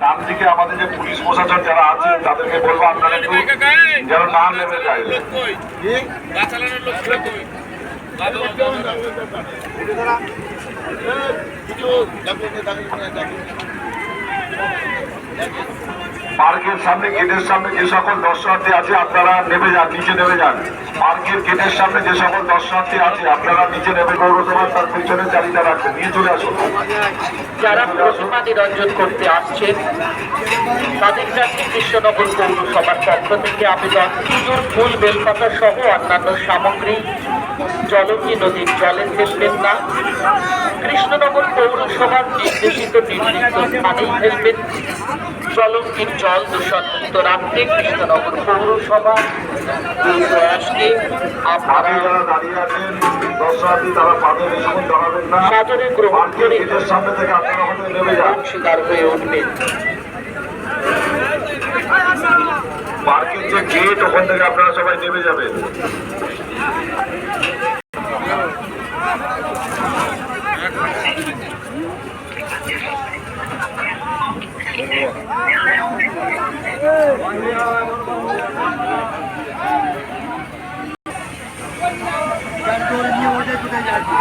ডান দিকে আমাদের যে পুলিশ প্রশাসন যারা আছে তাদেরকে বলবো আপনারা একটু যেন না নেমে যায়। পার্কের সামনে গেটের সামনে যে সকল দর্শনার্থী আছে আপনারা নেমে যান, নিচে নেমে যান। পার্কের গেটের সামনে যে সকল দর্শনার্থী আছে আপনারা নিচে নেমে পৌরসভার তার পিছনে চালিয়ে রাখবেন, নিয়ে চলে আসুন। যারা প্রতিমা নিরঞ্জন করতে আসছেন তাদের কাছে কৃষ্ণনগর পৌরসভার পক্ষ থেকে আবেদন, পুজোর ফুল বেলপাতা সহ অন্যান্য সামগ্রী জলকি নদীর জলে ফেলবেন না। কৃষ্ণনগর পৌরসভার নির্দেশিত নির্দিষ্ট স্থানেই ফেলবেন। জলঙ্কির জল দূষণমুক্ত রাখতে কৃষ্ণনগর পৌরসভা প্রয়াসকে সাদরে গ্রহণ করে অংশীদার হয়ে উঠবেন। পার্কের যে গেট ওখান থেকে আপনারা সবাই নেমে যাবেন। কোথায় যাচ্ছে